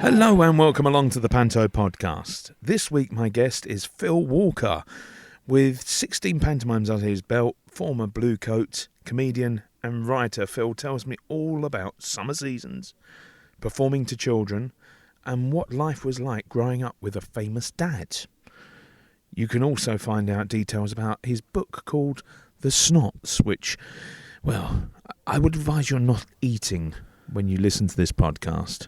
Hello and welcome along to the Panto podcast. This week my guest is Phil Walker. With 16 pantomimes under his belt, former Blue Coat, comedian and writer, Phil tells me all about summer seasons, performing to children, and what life was like growing up with a famous dad. You can also find out details about his book called The Snots, which, well, I would advise you're not eating when you listen to this podcast.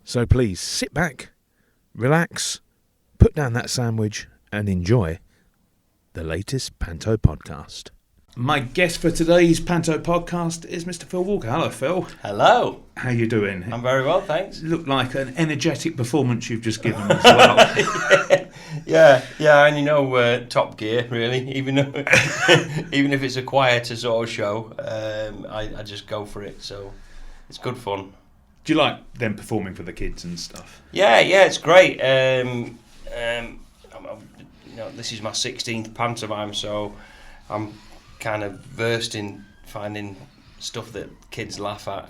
So please sit back, relax, put down that sandwich and enjoy the latest Panto podcast. My guest for today's Panto podcast is Mr. Phil Walker. Hello, Phil. Hello. How you doing? I'm very well, thanks. Look like an energetic performance you've just given as well. yeah, and you know, Top Gear, really. Even if it's a quieter sort of show, I just go for it. So it's good fun. Do you like them performing for the kids and stuff? Yeah, it's great. This is my 16th pantomime, so I'm kind of versed in finding stuff that kids laugh at.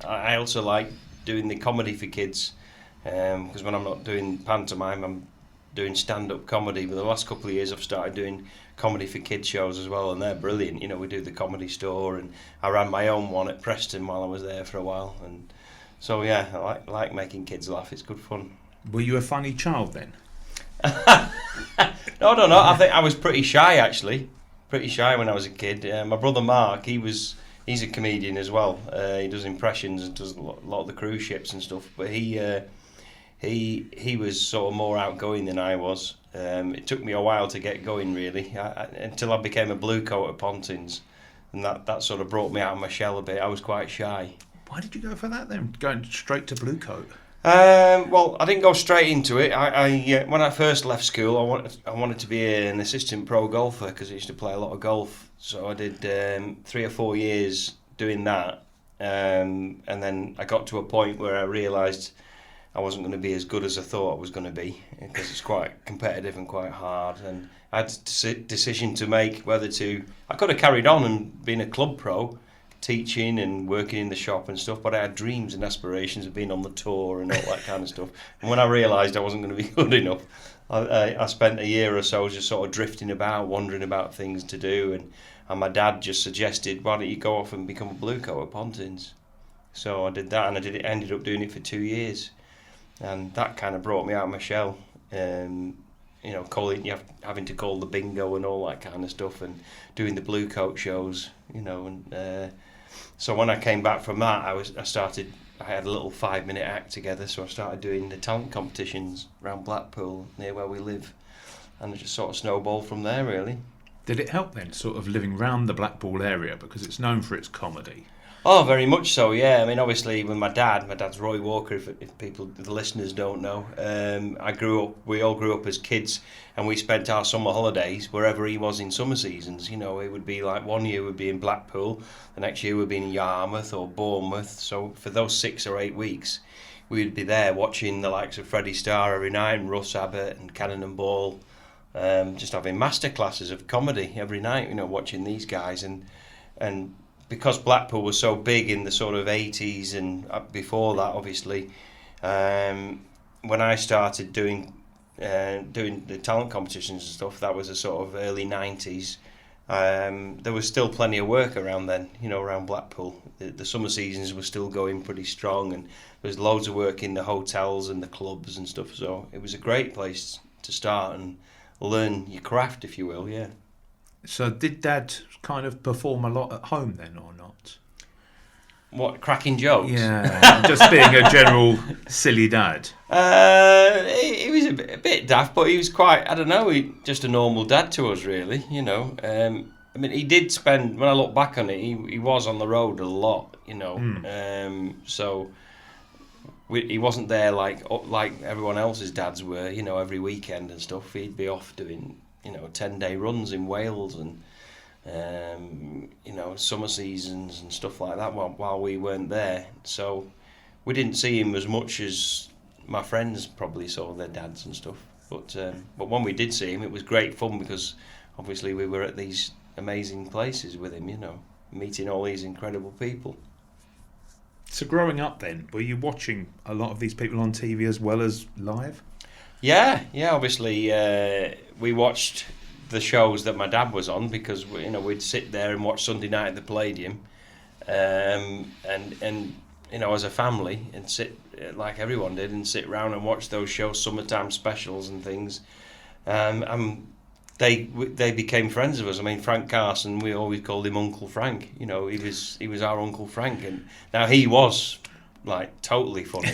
I also like doing the comedy for kids, because when I'm not doing pantomime, I'm doing stand-up comedy. But the last couple of years, I've started doing comedy for kids shows as well, and they're brilliant. You know, we do the Comedy Store, and I ran my own one at Preston while I was there for a while, and so yeah, I like making kids laugh. It's good fun. Were you a funny child then? No, I don't know. I think I was pretty shy, actually. Pretty shy when I was a kid. My brother Mark, he's a comedian as well. He does impressions and does a lot of the cruise ships and stuff. But he was sort of more outgoing than I was. It took me a while to get going, really, until I became a blue coat at Pontins, and that sort of brought me out of my shell a bit. I was quite shy. Why did you go for that then? Going straight to blue coat? Well, I didn't go straight into it. I when I first left school, I wanted to be an assistant pro golfer because I used to play a lot of golf. So I did 3 or 4 years doing that, and then I got to a point where I realised I wasn't going to be as good as I thought I was going to be, because it's quite competitive and quite hard. And I had a decision to make whether to. I could have carried on and been a club pro, teaching and working in the shop and stuff, but I had dreams and aspirations of being on the tour and all that kind of stuff. And when I realised I wasn't going to be good enough, I spent a year or so just sort of drifting about, wondering about things to do, and my dad just suggested, why don't you go off and become a blue coat at Pontins? So I did that, and ended up doing it for 2 years, and that kind of brought me out of my shell. Having to call the bingo and all that kind of stuff, and doing the blue coat shows, and so when I came back from that, I had a little 5-minute act together, so I started doing the talent competitions around Blackpool, near where we live, and it just sort of snowballed from there, really. Did it help then, sort of living round the Blackpool area, because it's known for its comedy? Oh, very much so, yeah. I mean, obviously, with my dad's the listeners don't know, we all grew up as kids, and we spent our summer holidays wherever he was in summer seasons. You know, it would be like 1 year would be in Blackpool, the next year would be in Yarmouth or Bournemouth. So for those 6 or 8 weeks, we'd be there watching the likes of Freddie Starr every night, and Russ Abbott and Cannon and Ball, just having masterclasses of comedy every night, watching these guys. And because Blackpool was so big in the sort of 80s and before that, obviously, when I started doing the talent competitions and stuff, that was a sort of early 90s. There was still plenty of work around then, around Blackpool. The summer seasons were still going pretty strong, and there was loads of work in the hotels and the clubs and stuff. So it was a great place to start and learn your craft, if you will, yeah. So did Dad kind of perform a lot at home then, or not? What, cracking jokes? Yeah, just being a general silly dad. He was a bit daft, but he was quite, I don't know, just a normal dad to us, really, I mean, he did spend, when I look back on it, he was on the road a lot, so he wasn't there like everyone else's dads were, every weekend and stuff. He'd be off doing 10-day runs in Wales and summer seasons and stuff like that while we weren't there. So we didn't see him as much as my friends probably saw their dads and stuff. But when we did see him, it was great fun, because obviously we were at these amazing places with him, meeting all these incredible people. So growing up then, were you watching a lot of these people on TV as well as live? Yeah. Obviously, we watched the shows that my dad was on because we'd sit there and watch Sunday night at the Palladium, and as a family, and sit like everyone did and sit around and watch those shows, summertime specials and things. They became friends of us. I mean, Frank Carson, we always called him Uncle Frank. He was our Uncle Frank, and now he was like totally funny.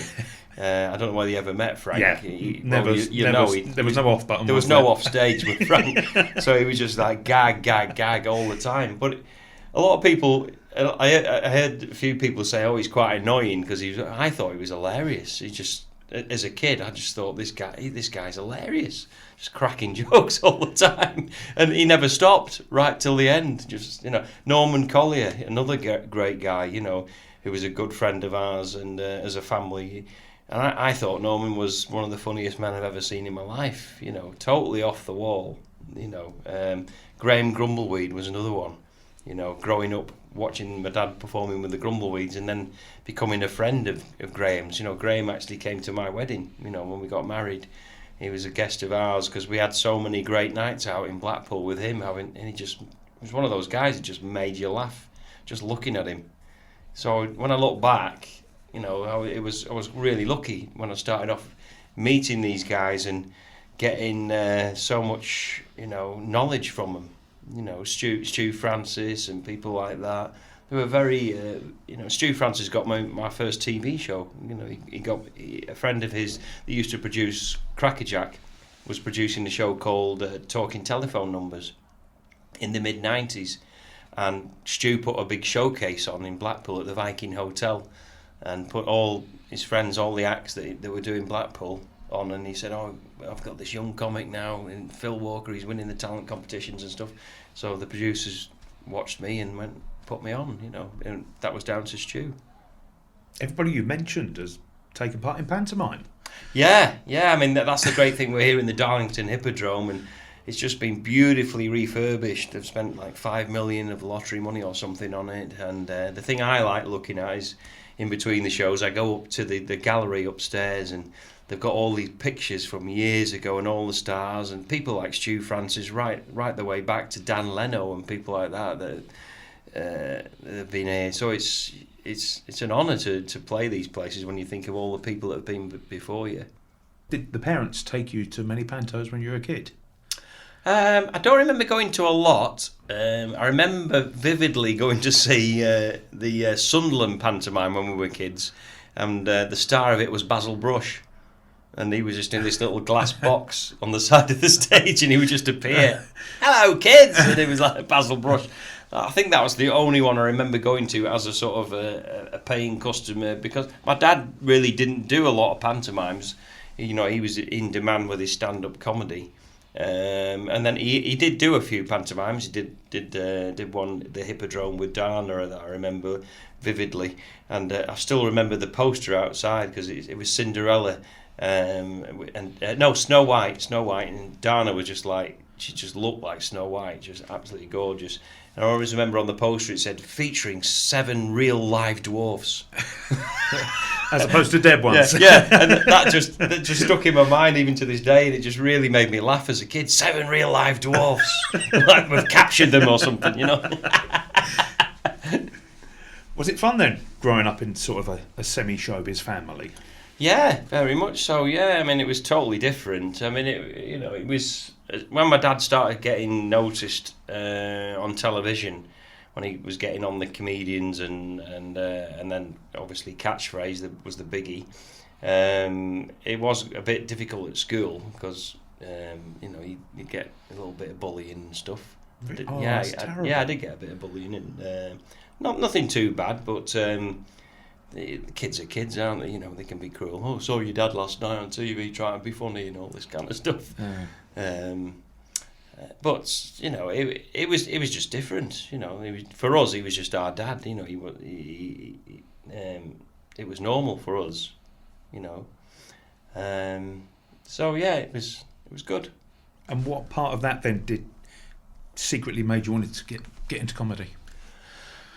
I don't know whether you ever met Frank. Yeah, there was no off button. There was no off stage with Frank, so he was just like gag all the time. But a lot of people, I heard a few people say, "Oh, he's quite annoying," because I thought he was hilarious. He just, as a kid, I just thought this guy's hilarious, just cracking jokes all the time, and he never stopped right till the end. Just Norman Collier, another great guy, who was a good friend of ours, and as a family. And I thought Norman was one of the funniest men I've ever seen in my life, totally off the wall, Graham Grumbleweed was another one, growing up watching my dad performing with the Grumbleweeds and then becoming a friend of Graham's. Graham actually came to my wedding, when we got married. He was a guest of ours because we had so many great nights out in Blackpool with him, and he was one of those guys that just made you laugh, just looking at him. So when I look back, I was really lucky when I started off meeting these guys and getting so much, knowledge from them. Stu Francis and people like that. They were very, Stu Francis got my first TV show. He got a friend of his that used to produce Crackerjack was producing a show called Talking Telephone Numbers in the mid-90s. And Stu put a big showcase on in Blackpool at the Viking Hotel and put all his friends, all the acts that were doing Blackpool on, and he said, "Oh, I've got this young comic now, and Phil Walker, he's winning the talent competitions and stuff." So the producers watched me and put me on, and that was down to Stu. Everybody you mentioned has taken part in pantomime. Yeah, I mean, that's the great thing. We're here in the Darlington Hippodrome, and it's just been beautifully refurbished. They've spent like $5 million of lottery money or something on it, and the thing I like looking at is in between the shows, I go up to the gallery upstairs, and they've got all these pictures from years ago and all the stars and people like Stu Francis, right the way back to Dan Leno and people like that have been here. So it's an honour to play these places when you think of all the people that have been before you. Did the parents take you to many pantos when you were a kid? I don't remember going to a lot. I remember vividly going to see the Sunderland pantomime when we were kids, and the star of it was Basil Brush, and he was just in this little glass box on the side of the stage, and he would just appear, "Hello, kids," and it was like Basil Brush. I think that was the only one I remember going to as a sort of a paying customer, because my dad really didn't do a lot of pantomimes. He was in demand with his stand-up comedy. And then he did do a few pantomimes. He did one at the Hippodrome with Dana that I remember vividly, and I still remember the poster outside because it was Cinderella, Snow White, and Dana was just like, she just looked like Snow White, just absolutely gorgeous. And I always remember on the poster it said featuring 7 real live dwarfs. As opposed to dead ones. Yeah, and that just stuck in my mind even to this day, and it just really made me laugh as a kid. 7 real live dwarfs, like we've captured them or something, Was it fun then, growing up in sort of a semi-showbiz family? Yeah, very much so. Yeah, I mean, it was totally different. I mean, it was when my dad started getting noticed on television, when he was getting on the comedians and then obviously Catchphrase that was the biggie. It was a bit difficult at school because you get a little bit of bullying and stuff. That's terrible. I did get a bit of bullying, and nothing too bad, but the kids are kids, aren't they? They can be cruel. "Oh, saw your dad last night on TV trying to be funny," and all this kind of stuff. But it was just different. For us, he was just our dad. It was normal for us. So yeah, it was good. And what part of that then did secretly made you want to get into comedy?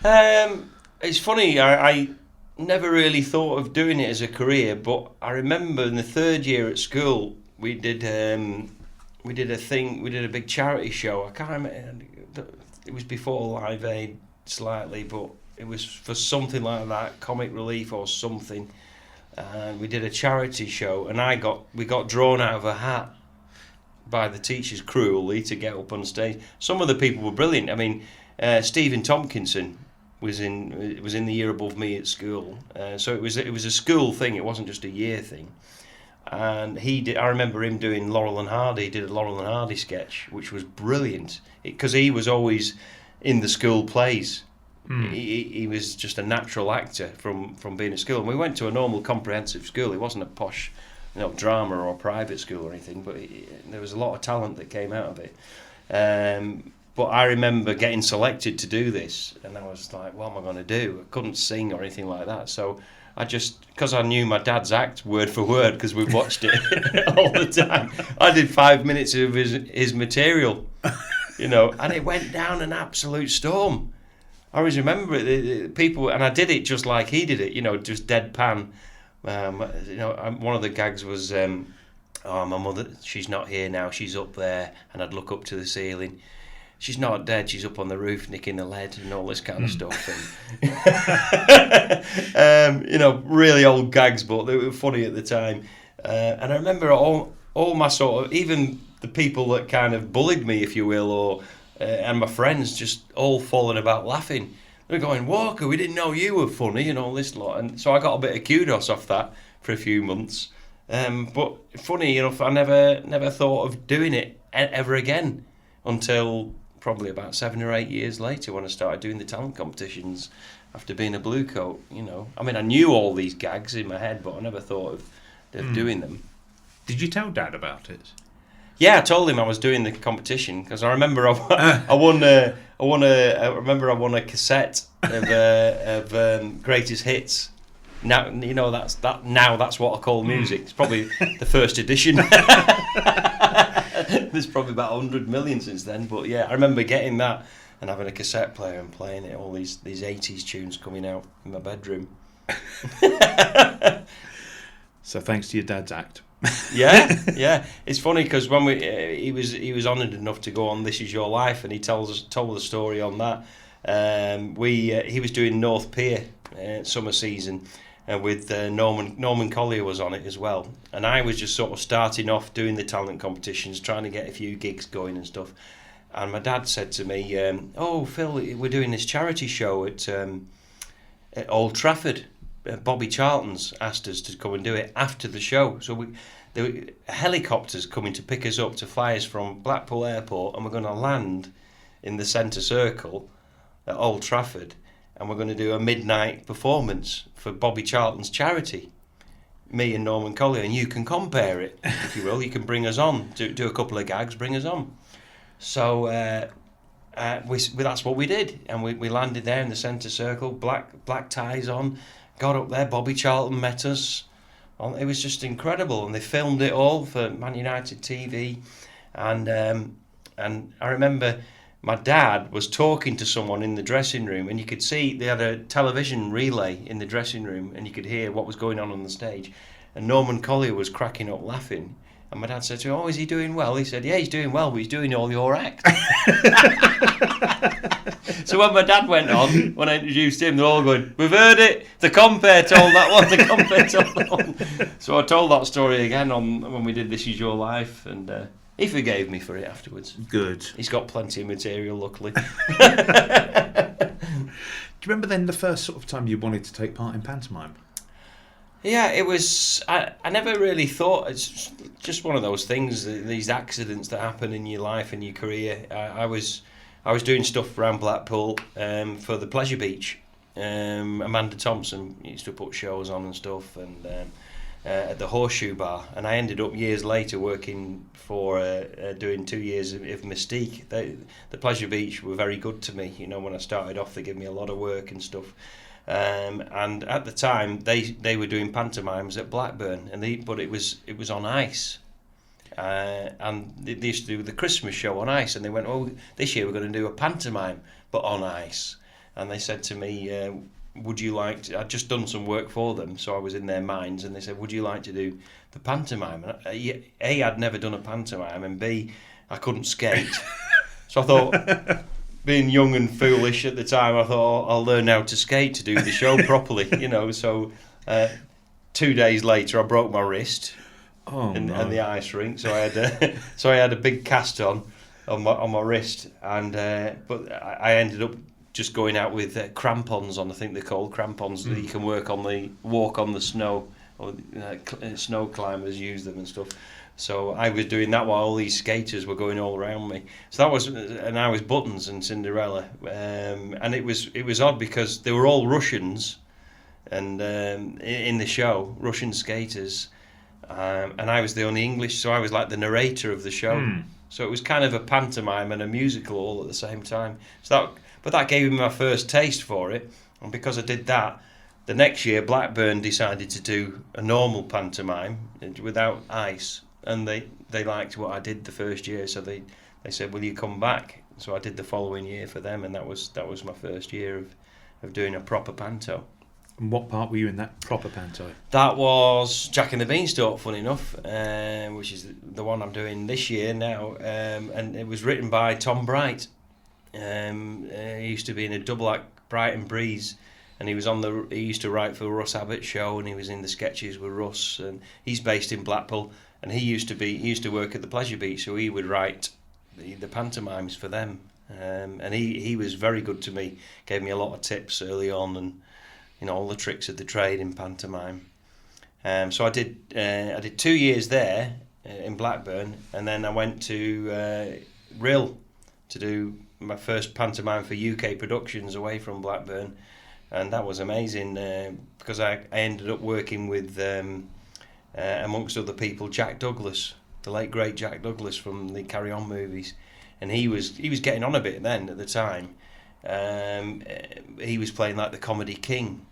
It's funny. I never really thought of doing it as a career, but I remember in the third year at school we did a big charity show. I can't remember, it was before Live Aid slightly, but it was for something like that, Comic Relief or something. And we did a charity show, and we got drawn out of a hat by the teachers cruelly to get up on stage. Some of the people were brilliant. I mean, Stephen Tompkinson was in the year above me at school, so it was a school thing. It wasn't just a year thing. And I remember him doing Laurel and Hardy. He did a Laurel and Hardy sketch, which was brilliant because he was always in the school plays. He was just a natural actor from being at school. And we went to a normal comprehensive school. It wasn't a posh, drama or private school or anything, but there was a lot of talent that came out of it. But I remember getting selected to do this, and I was like, what am I going to do? I couldn't sing or anything like that, so because I knew my dad's act word for word, because we watched it all the time, I did 5 minutes of his material, and it went down an absolute storm. I always remember it, the people, and I did it just like he did it, just deadpan. One of the gags was, my mother, she's not here now, she's up there, and I'd look up to the ceiling. She's not dead, she's up on the roof nicking the lead and all this kind of stuff. And, really old gags, but they were funny at the time. And I remember all my sort of, even the people that kind of bullied me, if you will, and my friends just all falling about laughing. They were going, Walker, we didn't know you were funny and all this lot. And so I got a bit of kudos off that for a few months. But funny enough, I never thought of doing it ever again until probably about 7 or 8 years later when I started doing the talent competitions after being a blue coat. I mean, I knew all these gags in my head, but I never thought of doing them. Did you tell Dad about it? Yeah, I told him I was doing the competition because I remember I won a cassette of greatest hits. Now that's what I call music. It's probably the first edition. There's probably about 100 million since then, but yeah, I remember getting that and having a cassette player and playing it. All these 80s tunes coming out in my bedroom. So thanks to your dad's act. Yeah. It's funny because when he was honoured enough to go on This Is Your Life, and he told the story on that. He was doing North Pier summer season, and with Norman Collier was on it as well. And I was just sort of starting off doing the talent competitions, trying to get a few gigs going and stuff. And my dad said to me, "Oh, Phil, we're doing this charity show at Old Trafford. Bobby Charlton's asked us to come and do it after the show. So there were helicopters coming to pick us up to fly us from Blackpool Airport, and we're going to land in the centre circle at Old Trafford, and we're going to do a midnight performance for Bobby Charlton's charity, me and Norman Collier, and you can compare it, if you will. You can bring us on, do a couple of gags, bring us on." So that's what we did, and we landed there in the centre circle, black ties on, got up there, Bobby Charlton met us. It was just incredible, and they filmed it all for Man United TV, and I remember my dad was talking to someone in the dressing room, and you could see they had a television relay in the dressing room, and you could hear what was going on the stage. And Norman Collier was cracking up laughing. And my dad said to him, "Oh, is he doing well?" He said, "Yeah, he's doing well, but he's doing all your act." So when my dad went on, when I introduced him, they're all going, "We've heard it. The compere told that one. The compere told that one." So I told that story again when we did This Is Your Life, and he forgave me for it afterwards. Good. He's got plenty of material, luckily. Do you remember then the first sort of time you wanted to take part in pantomime? Yeah, it was. I never really thought. It's just one of those things. These accidents that happen in your life and your career. I was doing stuff around Blackpool for the Pleasure Beach. Amanda Thompson used to put shows on and stuff, and at the Horseshoe Bar. And I ended up years later working for doing 2 years of Mystique. The Pleasure Beach were very good to me. When I started off, they gave me a lot of work and stuff. And at the time they were doing pantomimes at Blackburn, but it was on ice, and they used to do the Christmas show on ice, and they went, "Oh, this year we're going to do a pantomime but on ice." And they said to me, would you like to, I'd just done some work for them, so I was in their minds, and they said, would you like to do the pantomime? And A, I'd never done a pantomime, and B, I couldn't skate. So I thought, being young and foolish at the time, I thought, I'll learn how to skate to do the show properly, So 2 days later, I broke my wrist in the ice rink, so I had a big cast on my wrist, and but I ended up just going out with crampons on. I think they're called crampons that you can walk on the snow, or snow climbers use them and stuff. So I was doing that while all these skaters were going all around me. So that was, and I was Buttons and Cinderella, and it was odd because they were all Russians, and in the show, Russian skaters, and I was the only English, so I was like the narrator of the show. So it was kind of a pantomime and a musical all at the same time. But that gave me my first taste for it, and because I did that, the next year Blackburn decided to do a normal pantomime without ice, and they liked what I did the first year, so they said, will you come back? So I did the following year for them, and that was my first year of doing a proper panto. And what part were you in that proper panto? That was Jack and the Beanstalk, funny enough, which is the one I'm doing this year now, and it was written by Tom Bright. He used to be in a double act, Bright and Breeze, and he used to write for Russ Abbott's show, and he was in the sketches with Russ, and he's based in Blackpool, and he used to work at the Pleasure Beach, so he would write the pantomimes for them, and he was very good to me, gave me a lot of tips early on, and all the tricks of the trade in pantomime. So I did 2 years there in Blackburn, and then I went to Rill to do my first pantomime for UK Productions away from Blackburn, and that was amazing because I ended up working with, amongst other people, Jack Douglas, the late great Jack Douglas from the Carry On movies, and he was getting on a bit then at the time. He was playing like the comedy king,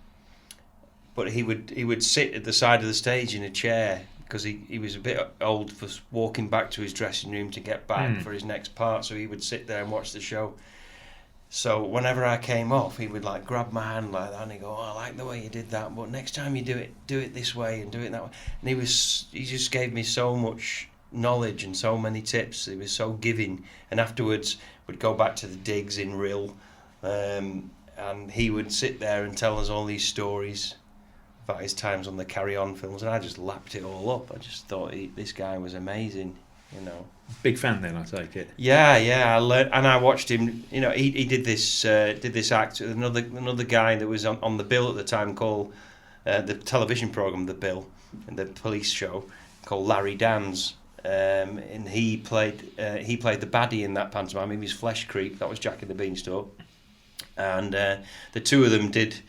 but he would sit at the side of the stage in a chair because he was a bit old for walking back to his dressing room to get back for his next part, so he would sit there and watch the show. So whenever I came off, he would like grab my hand like that and he'd go, I like the way you did that, but next time you do it this way and do it that way. And he just gave me so much knowledge and so many tips. He was so giving, and afterwards we'd go back to the digs in Rill, and he would sit there and tell us all these stories about his times on the Carry On films, and I just lapped it all up. I just thought this guy was amazing, Big fan then, I take it. Yeah. I learned, and I watched him. He did this act with another guy that was on the bill at the time, called the television program The Bill, and the police show, called Larry Dans, and he played the baddie in that pantomime. He was Flesh Creep. That was Jack and the Beanstalk, and the two of them did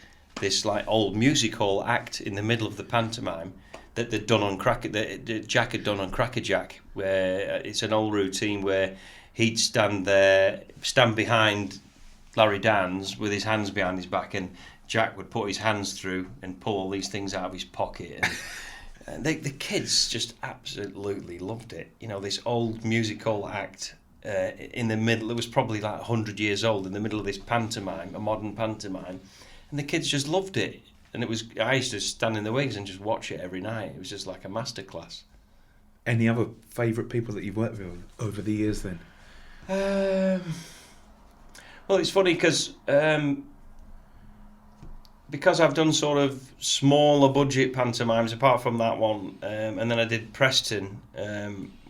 this like old music hall act in the middle of the pantomime that they'd done on that Jack had done on Cracker Jack, where it's an old routine where he'd stand behind Larry Dans with his hands behind his back, and Jack would put his hands through and pull all these things out of his pocket. And the kids just absolutely loved it. This old music hall act in the middle. It was probably like 100 years old in the middle of this pantomime, a modern pantomime. And the kids just loved it. And I used to stand in the wings and just watch it every night. It was just like a masterclass. Any other favourite people that you've worked with over the years then? Well, it's funny because I've done sort of smaller budget pantomimes, apart from that one, and then I did Preston,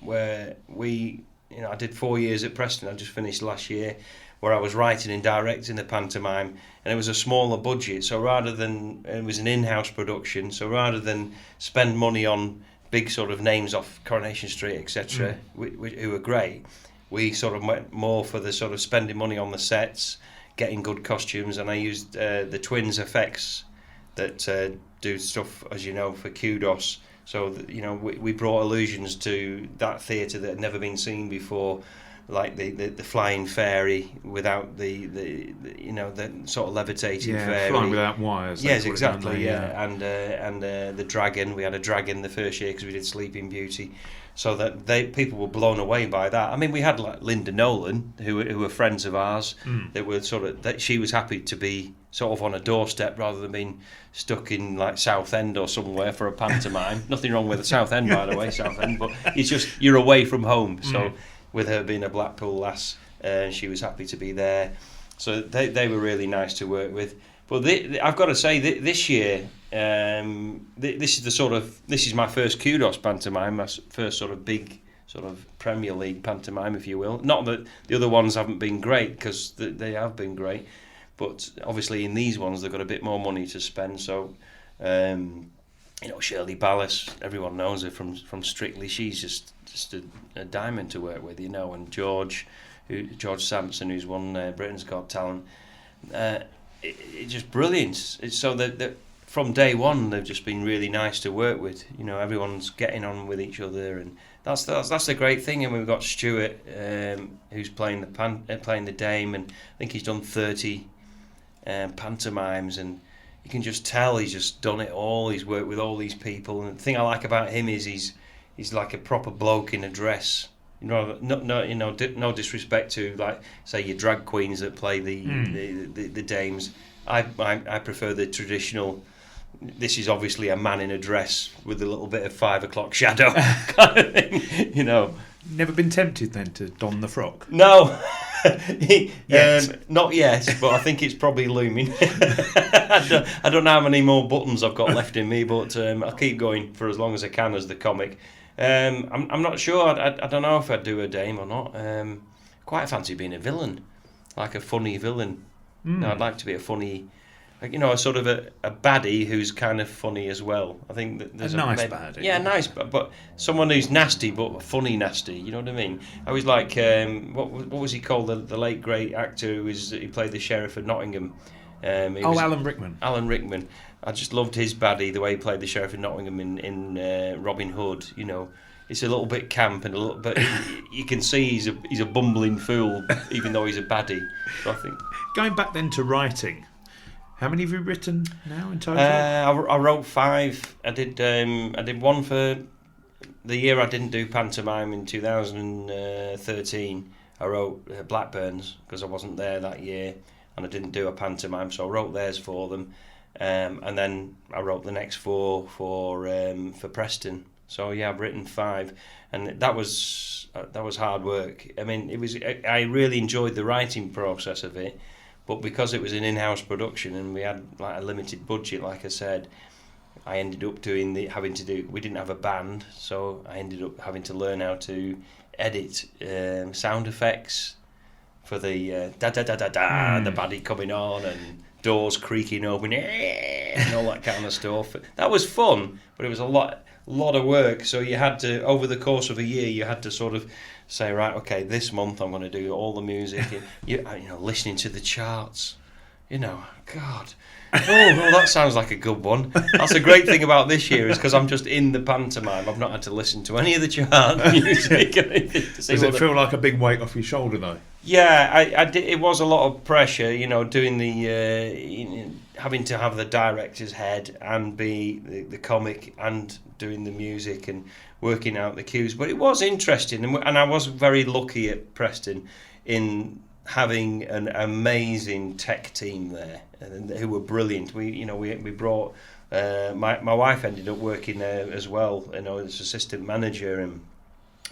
where I did 4 years at Preston. I just finished last year, where I was writing and directing the pantomime, and it was a smaller budget. So it was an in-house production. So rather than spend money on big sort of names off Coronation Street, etc., who were great, we sort of went more for the sort of spending money on the sets, getting good costumes, and I used the Twins effects that do stuff, as you know, for Kudos. So we brought illusions to that theatre that had never been seen before. like the flying fairy without the sort of levitating fairy. Flying without wires. Yes, exactly. And the dragon. We had a dragon the first year because we did Sleeping Beauty, so that people were blown away by that. I mean, we had like Linda Nolan, who were friends of ours. That were that she was happy to be sort of on a doorstep rather than being stuck in like Southend or somewhere for a pantomime. Nothing wrong with the Southend, by the way, Southend, but it's just you're away from home. So with her being a Blackpool lass, she was happy to be there. So they were really nice to work with. But I've got to say, this year, this is my first kudos pantomime, my first sort of big sort of Premier League pantomime, if you will. Not that the other ones haven't been great, because they have been great. But obviously in these ones they've got a bit more money to spend. So, Shirley Ballas, everyone knows her from Strictly. She's just a diamond to work with, And George Sampson, who's won Britain's Got Talent. It's just brilliant. It's so that from day one they've just been really nice to work with. Everyone's getting on with each other, and that's the great thing. And we've got Stuart, who's playing the Dame, and I think he's done 30 pantomimes, and you can just tell he's just done it all. He's worked with all these people, and the thing I like about him is he's like a proper bloke in a dress. No disrespect to, like, say, your drag queens that play the dames. I prefer the traditional. This is obviously a man in a dress with a little bit of 5 o'clock shadow kind of thing. Never been tempted then to don the frock? No. Not yet, but I think it's probably looming. I don't know how many more buttons I've got left in me, but I'll keep going for as long as I can as the comic. I'm not sure. I don't know if I'd do a dame or not. Quite fancy being a villain, like a funny villain. I'd like to be a funny, a sort of a baddie who's kind of funny as well. I think that there's a nice baddie. Yeah, nice, but someone who's nasty but funny nasty. You know what I mean? I was like, what was he called? The late great actor he played the sheriff of Nottingham. Alan Rickman. Alan Rickman. I just loved his baddie, the way he played the sheriff of Nottingham in Robin Hood. It's a little bit camp and a little bit. You can see he's a bumbling fool, even though he's a baddie. So I think. Going back then to writing, how many have you written now in total? I wrote 5. I did one for the year I didn't do pantomime in 2013. I wrote Blackburns because I wasn't there that year, and I didn't do a pantomime, so I wrote theirs for them. And then I wrote the next 4 for Preston. So yeah, I've written 5, and that was hard work. I mean, I really enjoyed the writing process of it, but because it was an in-house production and we had like a limited budget, like I said, I ended up we didn't have a band, so I ended up having to learn how to edit sound effects for the da da da da da, the baddie coming on and doors creaking open and all that kind of stuff. That was fun, but it was a lot of work. So you had to, over the course of a year, you had to sort of say, right, okay, this month I'm going to do all the music, and listening to the charts. God. Oh, that sounds like a good one. That's a great thing about this year, is because I'm just in the pantomime. I've not had to listen to any of the chart music. Does it feel like a big weight off your shoulder, though? Yeah, I did. It was a lot of pressure, doing the having to have the director's head and be the comic and doing the music and working out the cues. But it was interesting, and I was very lucky at Preston in having an amazing tech team there, who were brilliant. We brought my wife ended up working there as well, as assistant manager,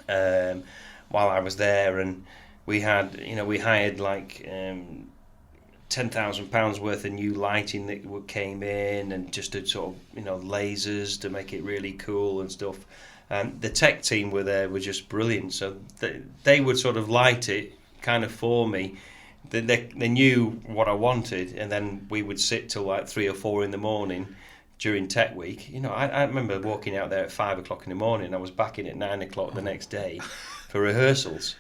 and while I was there, and we hired like £10,000 worth of new lighting that came in, and just to sort of lasers to make it really cool and stuff. And the tech team were just brilliant. So they would sort of light it kind of for me. They knew what I wanted, and then we would sit till like 3 or 4 in the morning during tech week. I remember walking out there at 5 o'clock in the morning. I was back in at 9 o'clock the next day for rehearsals,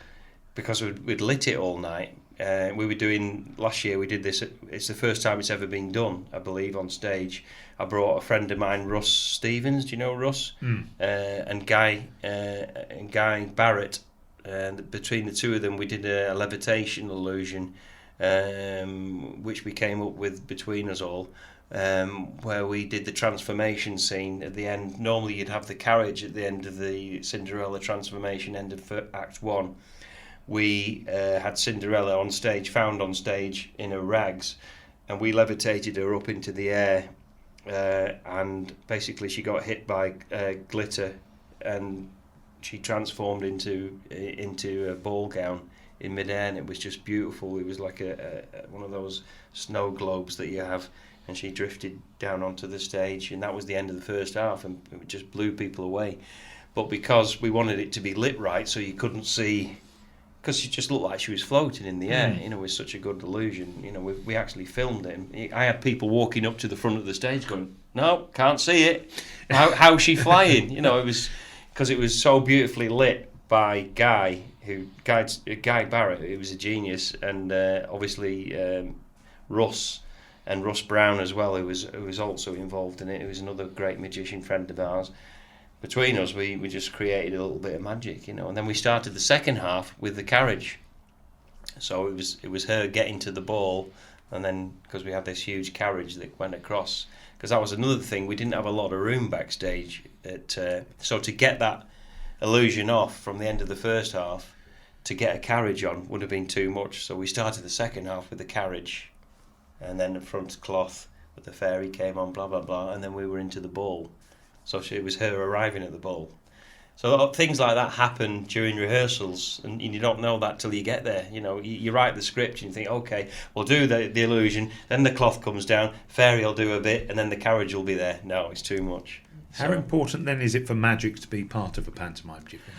because we'd lit it all night. We were doing, last year we did this, it's the first time it's ever been done, I believe, on stage. I brought a friend of mine, Russ Stevens, do you know Russ? And Guy Barrett, and between the two of them we did a Levitation Illusion, which we came up with between us all, where we did the transformation scene at the end. Normally you'd have the carriage at the end of the Cinderella transformation, end of Act 1. We had Cinderella on stage, found on stage in her rags, and we levitated her up into the air, and basically she got hit by glitter, and she transformed into a ball gown in midair, and it was just beautiful. It was like a one of those snow globes that you have, and she drifted down onto the stage, and that was the end of the first half, and it just blew people away. But because we wanted it to be lit right, so you couldn't see, because she just looked like she was floating in the air, you know, with such a good illusion. You know, we actually filmed it. I had people walking up to the front of the stage going, "No, can't see it. How's she flying?" You know, it was because it was so beautifully lit by Guy Barrett, who was a genius, and obviously Russ Brown as well, who was also involved in it. Who was another great magician friend of ours. Between us, we just created a little bit of magic, you know. And then we started the second half with the carriage. So it was her getting to the ball, and then because we had this huge carriage that went across. Because that was another thing, we didn't have a lot of room backstage. So to get that illusion off from the end of the first half, to get a carriage on would have been too much. So we started the second half with the carriage, and then the front cloth with the fairy came on, blah blah blah, and then we were into the ball. So it was her arriving at the ball. So things like that happen during rehearsals, and you don't know that till you get there. You know, you write the script and you think, okay, we'll do the illusion, then the cloth comes down, fairy will do a bit, and then the carriage will be there. No, it's too much. How important then is it for magic to be part of a pantomime, do you think?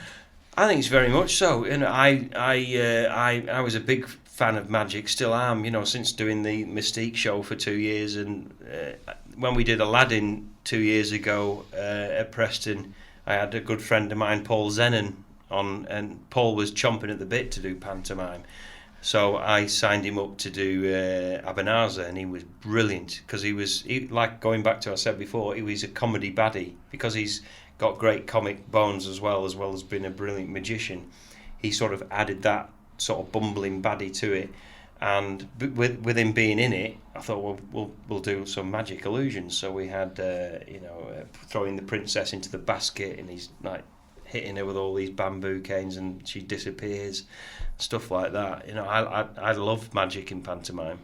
I think it's very much so. You know, I was a big fan of magic, still am. You know, since doing the Mystique show for 2 years, and when we did Aladdin 2 years ago at Preston, I had a good friend of mine, Paul Zenon, on, and Paul was chomping at the bit to do pantomime. So I signed him up to do Abenaza, and he was brilliant, because he like going back to what I said before, he was a comedy baddie, because he's got great comic bones as well as being a brilliant magician. He sort of added that sort of bumbling baddie to it, and with him being in it, I thought, well, we'll do some magic illusions. So we had throwing the princess into the basket, and he's like hitting her with all these bamboo canes, and she disappears, stuff like that. You know, I love magic in pantomime.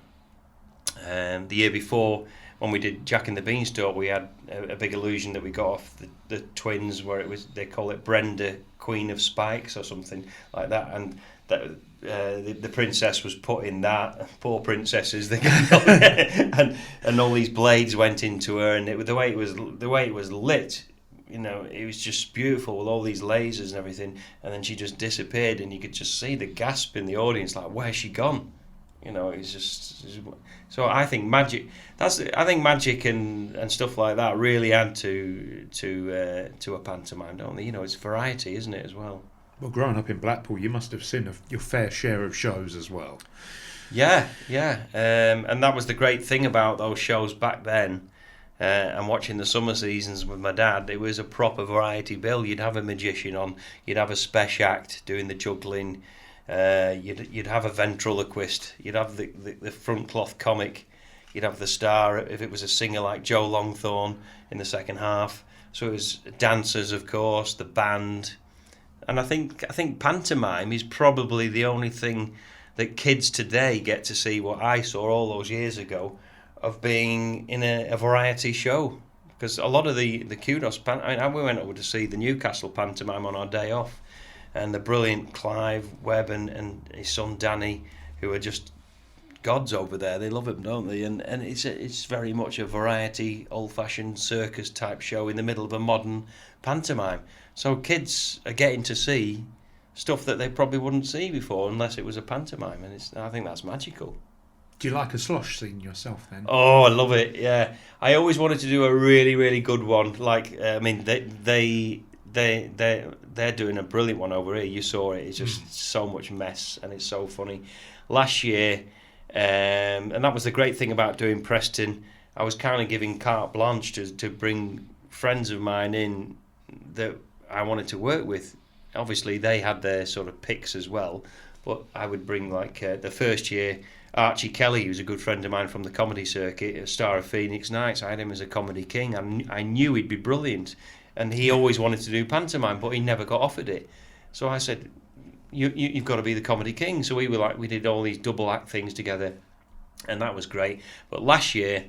The year before, when we did Jack and the Beanstalk, we had a big illusion that we got off the twins, where they call it Brenda, Queen of Spikes, or something like that, and that the princess was put in that. Poor princesses, and all these blades went into her, and the way it was lit, you know, it was just beautiful with all these lasers and everything. And then she just disappeared, and you could just see the gasp in the audience, like, where's she gone? You know, it's just so I think magic. I think magic and stuff like that really add to a pantomime, don't they? You know, it's variety, isn't it, as well? Well, growing up in Blackpool, you must have seen your fair share of shows as well. Yeah. And that was the great thing about those shows back then. And watching the summer seasons with my dad, it was a proper variety bill. You'd have a magician on, you'd have a special act doing the juggling, you'd have a ventriloquist, you'd have the front cloth comic, you'd have the star if it was a singer like Joe Longthorne in the second half. So it was dancers, of course, the band. And I think pantomime is probably the only thing that kids today get to see what I saw all those years ago, of being in a variety show. Because a lot of the kudos, we went over to see the Newcastle pantomime on our day off, and the brilliant Clive Webb and his son Danny, who are just gods over there. They love him, don't they? And it's very much a variety, old-fashioned circus type show in the middle of a modern pantomime. So kids are getting to see stuff that they probably wouldn't see before unless it was a pantomime, and I think that's magical. Do you like a slosh scene yourself then? Oh, I love it. Yeah, I always wanted to do a really, really good one. Like, I mean, they're doing a brilliant one over here. You saw it. It's just so much mess, and it's so funny. Last year, and that was the great thing about doing Preston. I was kind of giving carte blanche to bring friends of mine in that I wanted to work with obviously they had their sort of picks as well, but I would bring like the first year Archie Kelly, who's a good friend of mine from the comedy circuit, a star of Phoenix Nights. I had him as a comedy king. I knew he'd be brilliant, and he always wanted to do pantomime, but he never got offered it. So I said, you've got to be the comedy king. So we did all these double act things together, and that was great. But last year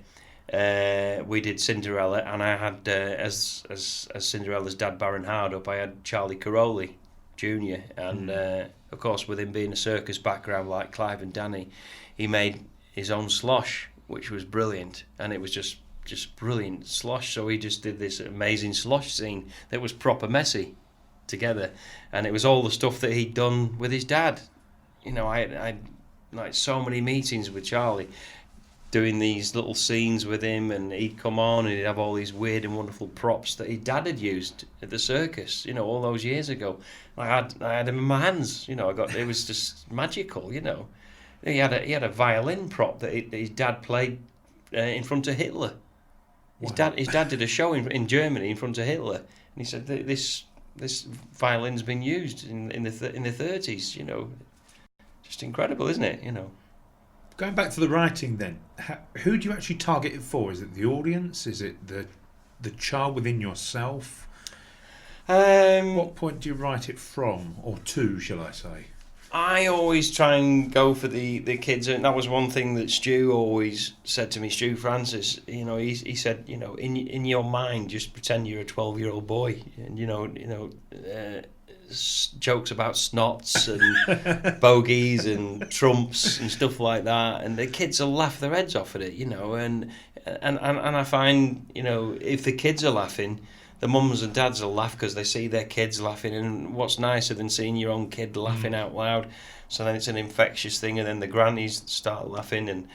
we did Cinderella, and I had as Cinderella's dad, Baron Hardup, I had Charlie Caroli Jr. and of course, with him being a circus background like Clive and Danny, he made his own slosh, which was brilliant, and it was just brilliant slosh. So he just did this amazing slosh scene that was proper messy together, and it was all the stuff that he'd done with his dad. You know, I like so many meetings with Charlie, doing these little scenes with him, and he'd come on and he'd have all these weird and wonderful props that his dad had used at the circus, you know, all those years ago. I had him in my hands, you know. It was just magical, you know. He had a violin prop that his dad played in front of Hitler. His dad did a show in Germany in front of Hitler, and he said this violin's been used in the 30s, you know. Just incredible, isn't it? You know. Going back to the writing then, who do you actually target it for? Is it the audience? Is it the child within yourself? What point do you write it from, or to, shall I say? I always try and go for the kids, and that was one thing that Stu always said to me, Stu Francis. You know, he said, you know, in your mind, just pretend you're a 12-year-old boy, and you know, jokes about snots and bogies and trumps and stuff like that, and the kids will laugh their heads off at it, you know. And I find, you know, if the kids are laughing, the mums and dads will laugh because they see their kids laughing, and what's nicer than seeing your own kid laughing out loud? So then it's an infectious thing, and then the grannies start laughing, and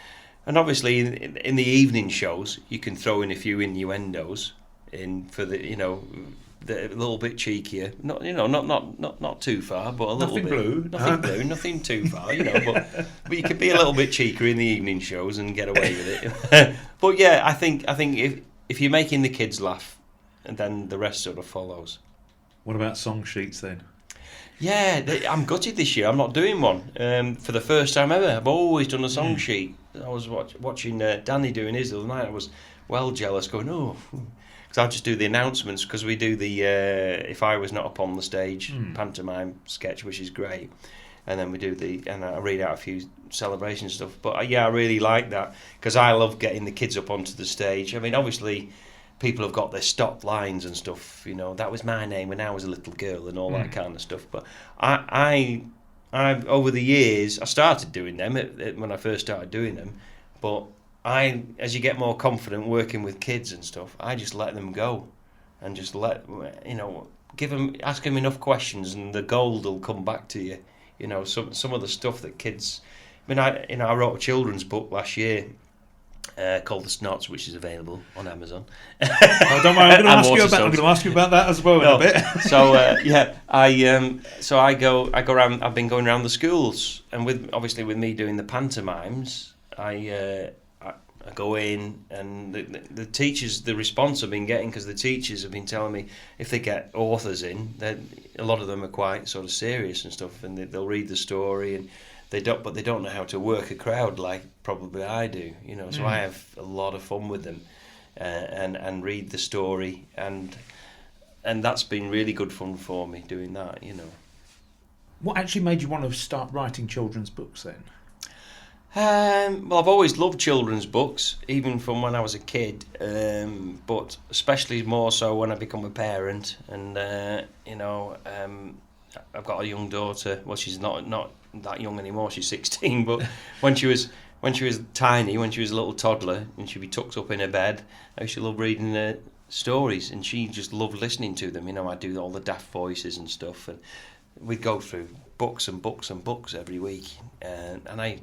obviously in the evening shows you can throw in a few innuendos in for the, you know, a little bit cheekier, not too far, but a little bit. Nothing blue, nothing too far, you know. But you could be a little bit cheekier in the evening shows and get away with it. But yeah, I think if you're making the kids laugh, and then the rest sort of follows. What about song sheets then? Yeah, I'm gutted this year. I'm not doing one for the first time ever. I've always done a song sheet. I was watching Danny doing his the other night. I was well jealous, going, oh. Because I'll just do the announcements, because we do the If I Was Not Upon the Stage pantomime sketch, which is great. And then we do and I read out a few celebration stuff. But yeah, I really like that, because I love getting the kids up onto the stage. I mean, obviously, people have got their stock lines and stuff, you know, that was my name when I was a little girl and all that kind of stuff. But I over the years, I started doing them when I first started doing them, but as you get more confident working with kids and stuff, I just let them go, and just ask them enough questions, and the gold will come back to you. You know, some of the stuff that kids. I mean, I wrote a children's book last year called The Snots, which is available on Amazon. Oh, don't worry, I'm going to ask you about that as well in a bit. So I go around. I've been going around the schools, and with me doing the pantomimes, I go in, and the teachers, the response I've been getting, because the teachers have been telling me if they get authors in, a lot of them are quite sort of serious and stuff, and they'll read the story, and they don't know how to work a crowd like probably I do, you know. So I have a lot of fun with them, and read the story, and that's been really good fun for me doing that, you know. What actually made you want to start writing children's books then? Well, I've always loved children's books, even from when I was a kid, but especially more so when I become a parent, and I've got a young daughter. Well, she's not that young anymore. She's 16, but when she was tiny, when she was a little toddler, and she'd be tucked up in her bed, I used to love reading stories, and she just loved listening to them. You know, I'd do all the daft voices and stuff, and we'd go through books and books and books every week, and I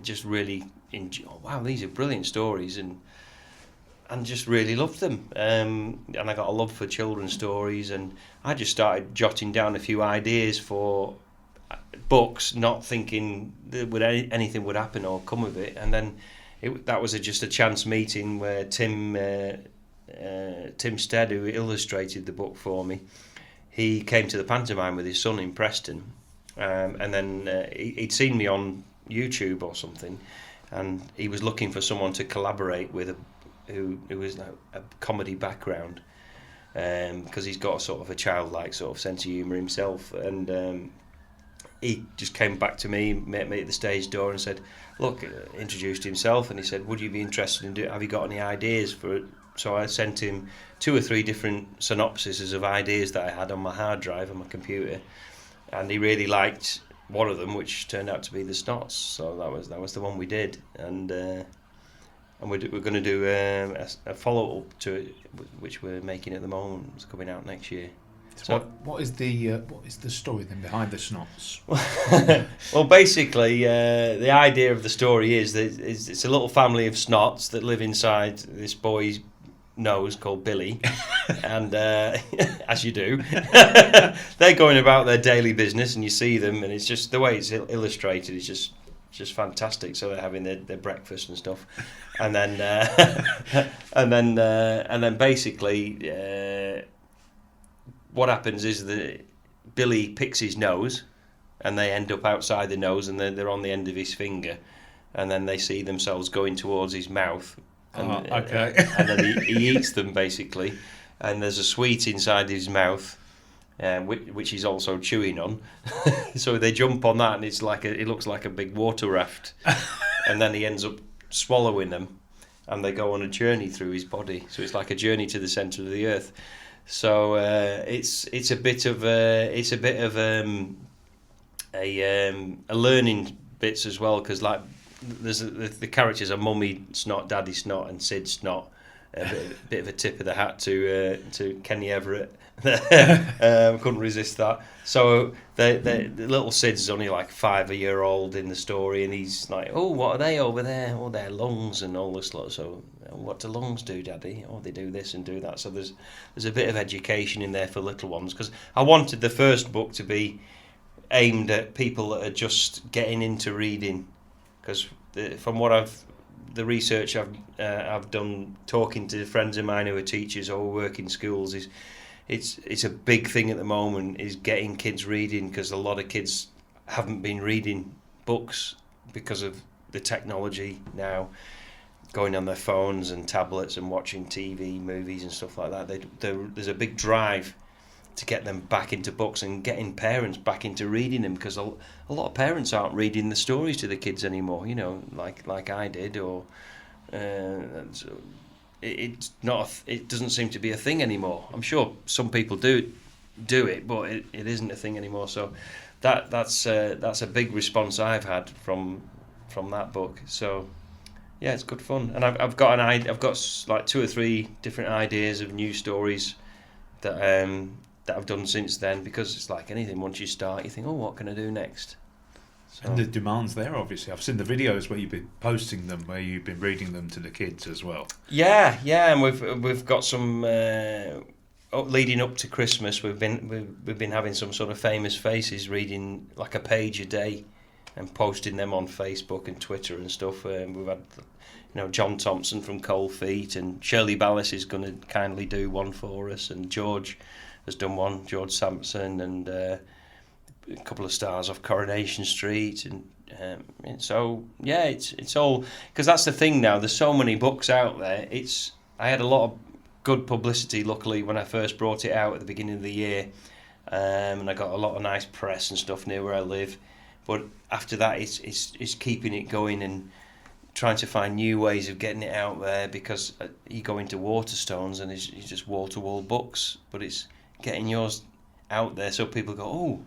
just really enjoy. Oh, wow, these are brilliant stories, and just really loved them. And I got a love for children's stories, and I just started jotting down a few ideas for books, not thinking that anything would happen or come of it. And then that was just a chance meeting where Tim Stead, who illustrated the book for me, he came to the pantomime with his son in Preston, and then he'd seen me on YouTube or something, and he was looking for someone to collaborate with who was a comedy background, because he's got a sort of a childlike sort of sense of humour himself, and he just came back to me, met me at the stage door and said, look, introduced himself, and he said, would you be interested in have you got any ideas for it? So I sent him 2 or 3 different synopsises of ideas that I had on my hard drive on my computer, and he really liked one of them, which turned out to be the Snots. So that was the one we did, and we're going to do a follow up to it, which we're making at the moment. It's coming out next year. So what is the story then behind the Snots? Well, basically, the idea of the story is that it's a little family of snots that live inside this boy's nose called Billy, and as you do, they're going about their daily business, and you see them, and it's just the way it's illustrated is just fantastic. So they're having their breakfast and stuff, and then and then basically what happens is that Billy picks his nose, and they end up outside the nose, and they're on the end of his finger, and then they see themselves going towards his mouth. And, okay. And then he eats them basically, and there's a sweet inside his mouth, which he's also chewing on. So they jump on that, and it looks like a big water raft, and then he ends up swallowing them, and they go on a journey through his body. So it's like a journey to the centre of the earth. So it's a bit of a learning bits as well, because like there's the characters are Mummy Snot, Daddy Snot, and Sid Snot. A bit of a tip of the hat to Kenny Everett. Couldn't resist that. So the little Sid's only like 5 years old in the story, and he's like, oh, what are they over there? Oh, they're lungs and all this lot. So what do lungs do, Daddy? Oh, they do this and do that. So there's a bit of education in there for little ones, because I wanted the first book to be aimed at people that are just getting into reading, because from what the research I've done talking to friends of mine who are teachers or work in schools is it's a big thing at the moment, is getting kids reading, because a lot of kids haven't been reading books because of the technology now, going on their phones and tablets and watching TV, movies and stuff like that. There's a big drive to get them back into books and getting parents back into reading them, because a lot of parents aren't reading the stories to the kids anymore, like I did, or it doesn't seem to be a thing anymore. I'm sure some people do it, but it isn't a thing anymore. So that's a big response I've had from that book. So yeah, it's good fun, and I've got like 2 or 3 different ideas of new stories that I've done since then, because it's like anything, once you start you think, oh, what can I do next? So. And the demand's there, obviously. I've seen the videos where you've been posting them, where you've been reading them to the kids as well. Yeah, and we've got some leading up to Christmas. We've been having some sort of famous faces reading like a page a day and posting them on Facebook and Twitter and stuff. We've had John Thompson from Cold Feet, and Shirley Ballas is going to kindly do one for us, and George has done one, George Sampson, and a couple of stars off Coronation Street, and so yeah, it's all, because that's the thing now. There's so many books out there. I had a lot of good publicity, luckily, when I first brought it out at the beginning of the year, and I got a lot of nice press and stuff near where I live. But after that, it's keeping it going and trying to find new ways of getting it out there, because you go into Waterstones and it's just wall-to-wall books, but it's getting yours out there so people go, oh,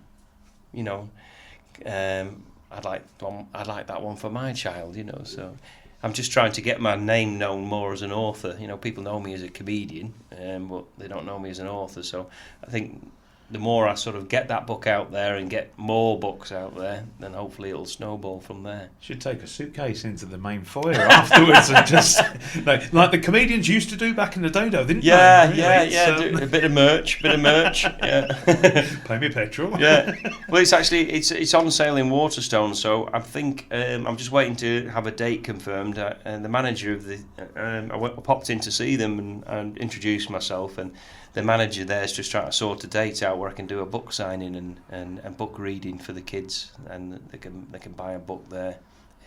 I'd like that one for my child, So I'm just trying to get my name known more as an author. People know me as a comedian, but they don't know me as an author. So I think the more I sort of get that book out there and get more books out there, then hopefully it'll snowball from there. Should take a suitcase into the main foyer afterwards and just like the comedians used to do back in the day, though, didn't they? Yeah. Do a bit of merch. Yeah. Pay me petrol. Yeah. Well, it's actually it's on sale in Waterstone, so I think I'm just waiting to have a date confirmed. And the manager of I popped in to see them and introduced myself, and the manager there is just trying to sort a date out where I can do a book signing and book reading for the kids, and they can buy a book there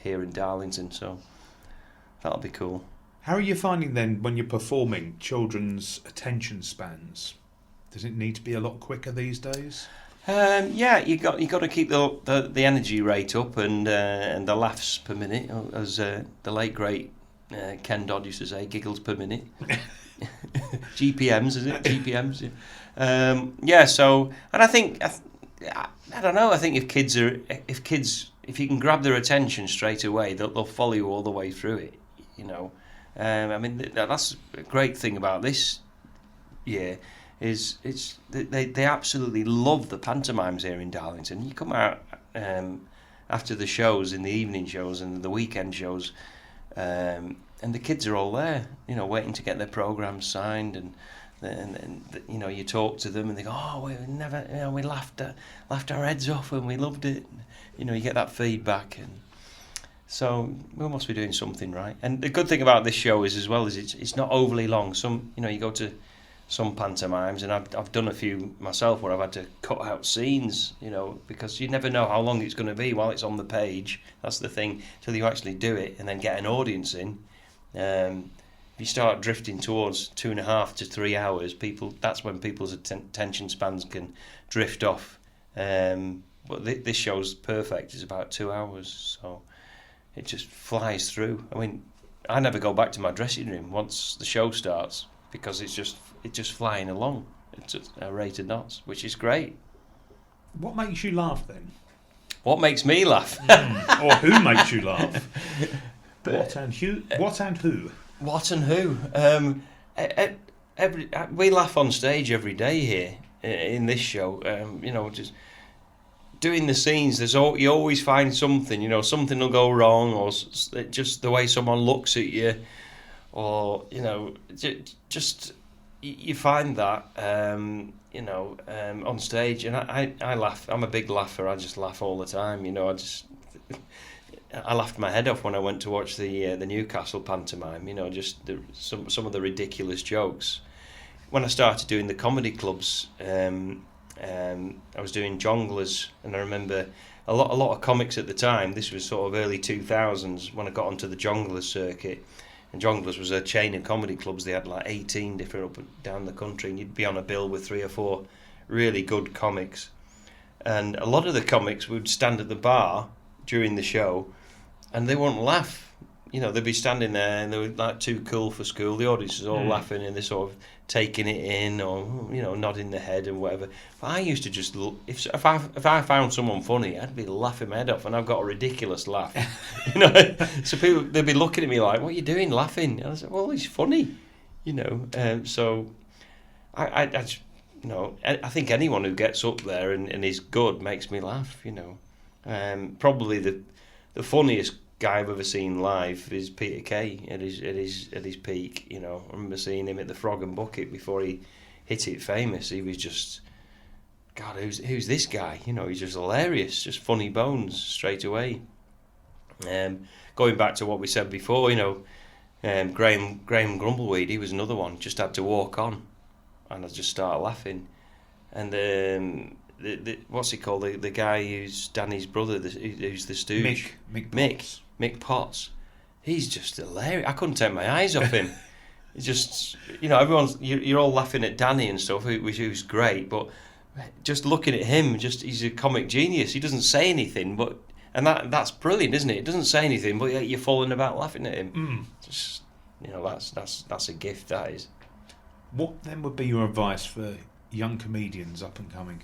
here in Darlington. So that'll be cool. How are you finding then when you're performing children's attention spans? Does it need to be a lot quicker these days? Yeah, you got to keep the energy rate up and the laughs per minute, as the late great Ken Dodd used to say, giggles per minute. GPMs, is it? GPMs. Yeah. So, and I think I don't know. I think if you can grab their attention straight away, they'll follow you all the way through it. You know, I mean that's a great thing about this year. They absolutely love the pantomimes here in Darlington. You come out after the shows, in the evening shows and the weekend shows, and the kids are all there, you know, waiting to get their programs signed, and you know, you talk to them and they go, oh, we laughed our heads off and we loved it. You know, you get that feedback, and so we must be doing something right. And the good thing about this show is, as well, is it's not overly long. Some, you know, you go to some pantomimes, and I've done a few myself where I've had to cut out scenes, you know, because you never know how long it's going to be while it's on the page. That's the thing, till you actually do it and then get an audience in. If you start drifting towards 2.5 to 3 hours, that's when people's attention spans can drift off. But this show's perfect. It's about 2 hours, so it just flies through. I mean, I never go back to my dressing room once the show starts, because it's just flying along. It's at a rate of knots, which is great. What makes you laugh then? What makes me laugh? Or who makes you laugh? What and who? What and who? We laugh on stage every day here in this show. You know, just doing the scenes. You always find something. You know, something will go wrong, or just the way someone looks at you, or you know, just you find that. You know, on stage, and I laugh. I'm a big laugher. I just laugh all the time. You know, I laughed my head off when I went to watch the Newcastle pantomime. You know, just some of the ridiculous jokes. When I started doing the comedy clubs, I was doing jonglers, and I remember a lot of comics at the time. This was sort of early 2000s when I got onto the jonglers circuit. And Jonglers was a chain of comedy clubs. They had like 18 different up and down the country, and you'd be on a bill with 3 or 4 really good comics. And a lot of the comics would stand at the bar during the show, and they wouldn't laugh. You know, they'd be standing there, and they were like too cool for school. The audience is all laughing, and they're sort of taking it in, or you know, nodding their head and whatever. But I used to just look. If I found someone funny, I'd be laughing my head off, and I've got a ridiculous laugh. You know, so people, they'd be looking at me like, "What are you doing, laughing?" And I said, "Well, he's funny." You know, so I just, you know, I think anyone who gets up there and is good makes me laugh. You know, probably the funniest guy I've ever seen live is Peter Kay at his peak. You know, I remember seeing him at the Frog and Bucket before he hit it famous. He was just, God, who's this guy? You know, he's just hilarious, just funny bones straight away. Going back to what we said before, you know, Graham Grumbleweed, he was another one. Just had to walk on, and I just started laughing. And the what's he called? The guy who's Danny's brother, who's the stooge, Mick Potts. He's just hilarious. I couldn't take my eyes off him. It's just, you know, you're all laughing at Danny and stuff, who's great, but just looking at him, he's a comic genius. He doesn't say anything, and that's brilliant, isn't it? It doesn't say anything, but yet you're falling about laughing at him. Just, you know, that's a gift, that is. What then would be your advice for young comedians up and coming?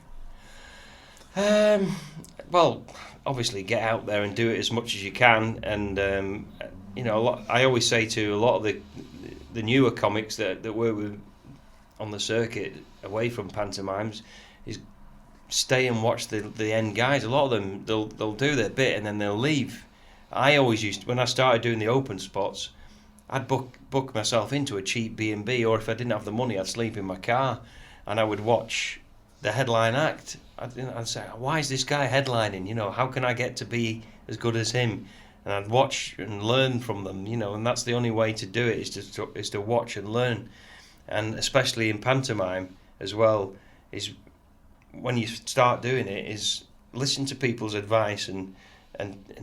Well, obviously get out there and do it as much as you can, and you know, I always say to a lot of the newer comics that work with on the circuit away from pantomimes is stay and watch the end guys. A lot of them they'll do their bit and then they'll leave. I always when I started doing the open spots, I'd book myself into a cheap B&B, or if I didn't have the money, I'd sleep in my car, and I would watch the headline act. I'd say, why is this guy headlining? You know, how can I get to be as good as him? And I'd watch and learn from them. You know, and that's the only way to do it is to watch and learn. and especially in pantomime as well, is when you start doing it, is listen to people's advice and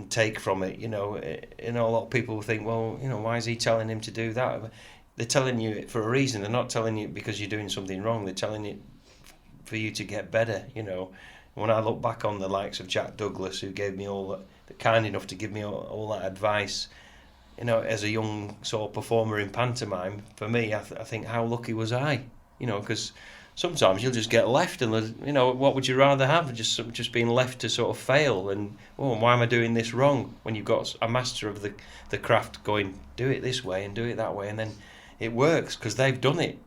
take from it. A lot of people think, well, why is he telling him to do that? They're telling you it for a reason. They're not telling you it because you're doing something wrong. They're telling it for you to get better. When I look back on the likes of Jack Douglas, who gave me all that, kind enough to give me all that advice, as a young sort of performer in pantomime, for me, I think, how lucky was I? Because sometimes you'll just get left, and what would you rather have? Just being left to sort of fail, and why am I doing this wrong? When you've got a master of the craft going, do it this way and do it that way, and then it works because they've done it.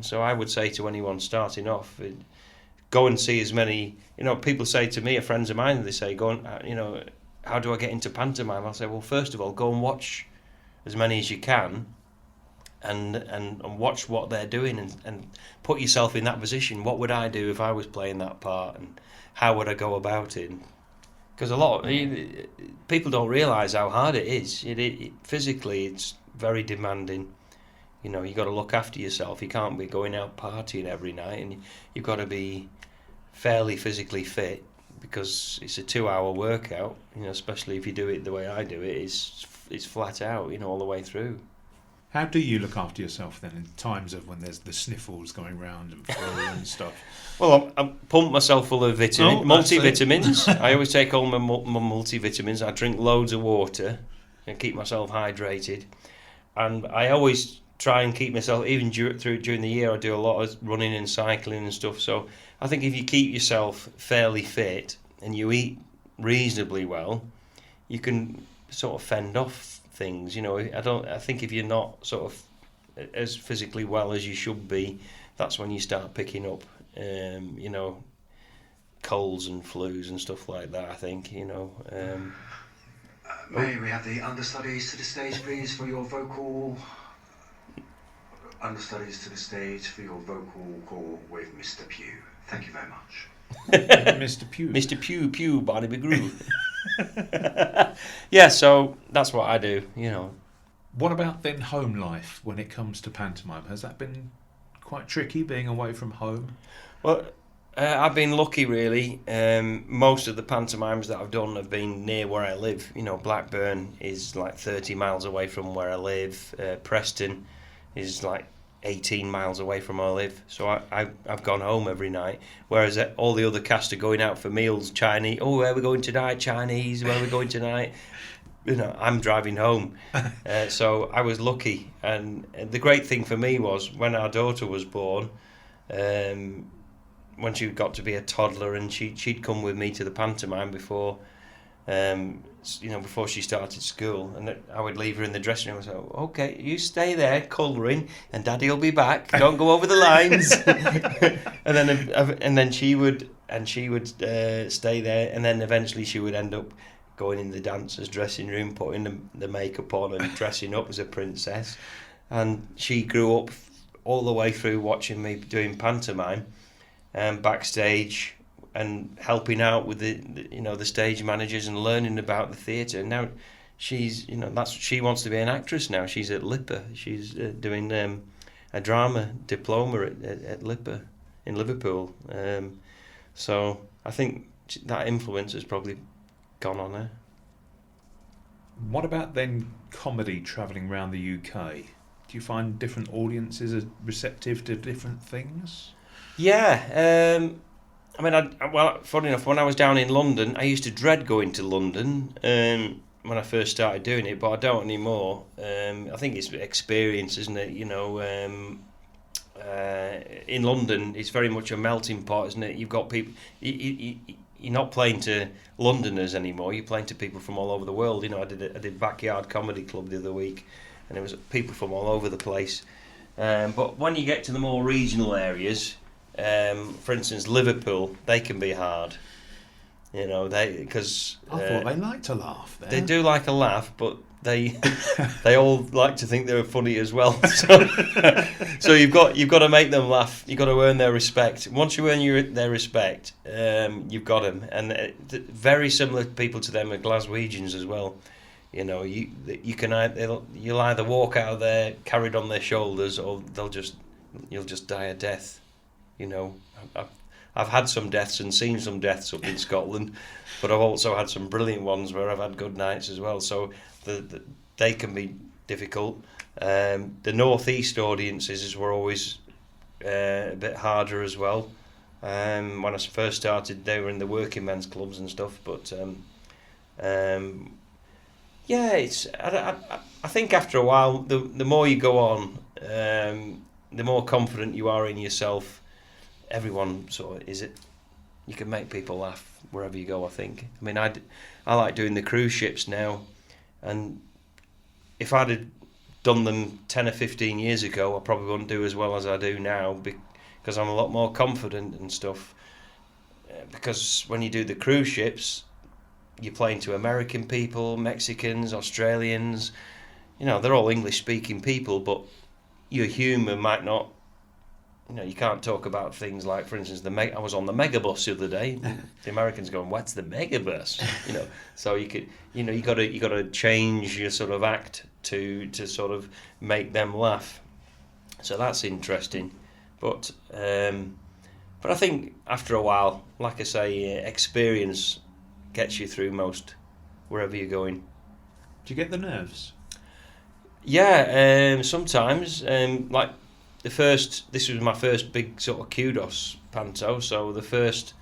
So I would say to anyone starting off, go and see as many. People say to me, friends of mine, they say, go and, how do I get into pantomime? I'll say, well, first of all, go and watch as many as you can, and watch what they're doing, and put yourself in that position. What would I do if I was playing that part, and how would I go about it? Because a lot of people don't realise how hard it is. Physically, it's very demanding. You've got to look after yourself. You can't be going out partying every night, and you've got to be fairly physically fit, because it's a 2-hour workout. Especially if you do it the way I do it, it's flat out. All the way through. How do you look after yourself then in times of when there's the sniffles going round and flu and stuff? Well, I pump myself full of multivitamins. I always take all my multivitamins. I drink loads of water and keep myself hydrated. And I always try and keep myself, even during the year, I do a lot of running and cycling and stuff. So I think if you keep yourself fairly fit and you eat reasonably well, you can sort of fend off things. I think if you're not sort of as physically well as you should be, that's when you start picking up colds and flus and stuff like that, I think. May we have the understudies to the stage, please, for your vocal... Understudies to the stage for your vocal call with Mr. Pugh. Thank you very much. Mr. Pugh. Mr. Pugh, Barney McGrew. Yeah, so that's what I do, What about then home life when it comes to pantomime? Has that been quite tricky, being away from home? Well, I've been lucky, really. Most of the pantomimes that I've done have been near where I live. Blackburn is like 30 miles away from where I live. Preston is like 18 miles away from where I live. So I've gone home every night. Whereas all the other cast are going out for meals, Chinese. Oh, where are we going tonight? Chinese. Where are we going tonight? I'm driving home. So I was lucky. And the great thing for me was when our daughter was born, when she got to be a toddler, and she'd come with me to the pantomime before she started school, and I would leave her in the dressing room and say, okay, you stay there colouring and Daddy will be back, don't go over the lines. and then she would stay there, and then eventually she would end up going in the dancers' dressing room, putting the makeup on and dressing up as a princess. And she grew up all the way through watching me doing pantomime backstage, and helping out with the stage managers and learning about the theatre. And now she's she wants to be an actress now. She's at LIPA. She's doing a drama diploma at LIPA in Liverpool. So I think that influence has probably gone on her. What about then comedy travelling around the UK? Do you find different audiences are receptive to different things? Yeah. Funny enough, when I was down in London, I used to dread going to London when I first started doing it, but I don't anymore. I think it's experience, isn't it? In London, it's very much a melting pot, isn't it? You've got people... You're not playing to Londoners anymore. You're playing to people from all over the world. I did Backyard Comedy Club the other week, and it was people from all over the place. But when you get to the more regional areas... for instance, Liverpool, they can be hard. Because I thought they like to laugh. There. They do like a laugh, but they all like to think they're funny as well. So you've got to make them laugh. You've got to earn their respect. Once you earn their respect, you've got them. And very similar people to them are Glaswegians as well. you'll either walk out of there carried on their shoulders, or you'll just die a death. I've had some deaths and seen some deaths up in Scotland, but I've also had some brilliant ones where I've had good nights as well. So they can be difficult. The northeast audiences were always a bit harder as well. When I first started, they were in the working men's clubs and stuff. But it's. I think after a while, the more you go on, the more confident you are in yourself. Everyone sort of you can make people laugh wherever you go, I think. I mean, I like doing the cruise ships now, and if I'd have done them 10 or 15 years ago, I probably wouldn't do as well as I do now, because I'm a lot more confident and stuff. Because when you do the cruise ships, you're playing to American people, Mexicans, Australians, they're all English-speaking people, but your humour might not. You can't talk about things like, for instance, I was on the megabus the other day. The Americans going, "What's the megabus?" So you could, you got to change your sort of act to sort of make them laugh. So that's interesting, but I think after a while, like I say, experience gets you through most wherever you're going. Do you get the nerves? Yeah, sometimes, like. This was my first big sort of kudos panto, so the first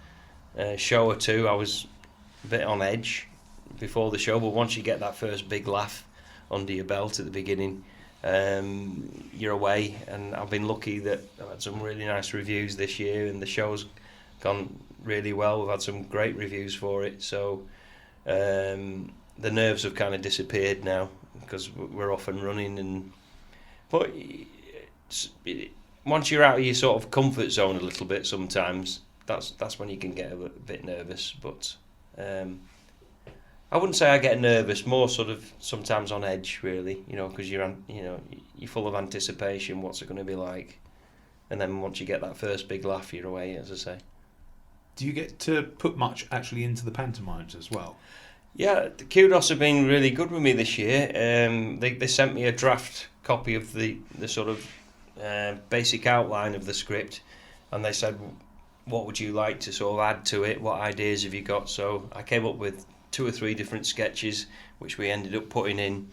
show or two I was a bit on edge before the show, but once you get that first big laugh under your belt at the beginning, you're away. And I've been lucky that I've had some really nice reviews this year, and the show's gone really well. We've had some great reviews for it, so the nerves have kind of disappeared now because we're off and running. But once you're out of your sort of comfort zone a little bit, sometimes that's when you can get a bit nervous. But I wouldn't say I get nervous, more sort of sometimes on edge, really, because you're full of anticipation. What's it going to be like? And then once you get that first big laugh, you're away, as I say. Do you get to put much actually into the pantomimes as well? Yeah, the kudos have been really good with me this year. They sent me a draft copy of the sort of basic outline of the script, and they said, what would you like to sort of add to it, what ideas have you got? So I came up with 2 or 3 different sketches which we ended up putting in,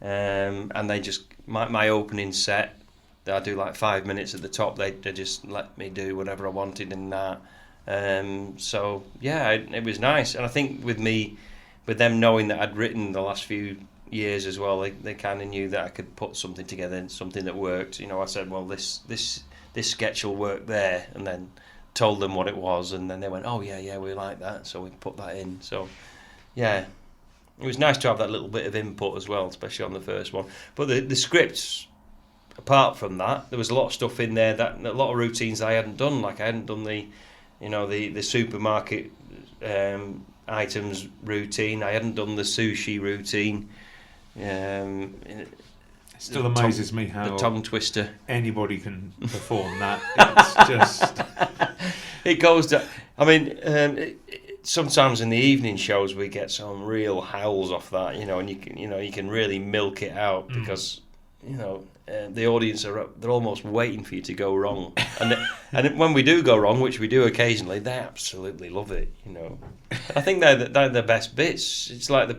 and they just my opening set, I do like 5 minutes at the top, they just let me do whatever I wanted in that, so yeah, it was nice. And I think with them knowing that I'd written the last few years as well, they kind of knew that I could put something together, something that worked. I said, well, this sketch will work there, and then told them what it was, and then they went, oh yeah, we like that, so we put that in. So yeah, it was nice to have that little bit of input as well, especially on the first one. But the scripts, apart from that, there was a lot of stuff in there, that a lot of routines I hadn't done. Like I hadn't done the supermarket items routine. I hadn't done the sushi routine. It still amazes me how the tongue twister anybody can perform that. It's just it goes to. I mean, sometimes in the evening shows we get some real howls off that, and you can really milk it out because the audience they're almost waiting for you to go wrong, and when we do go wrong, which we do occasionally, they absolutely love it. I think they're the best bits. It's like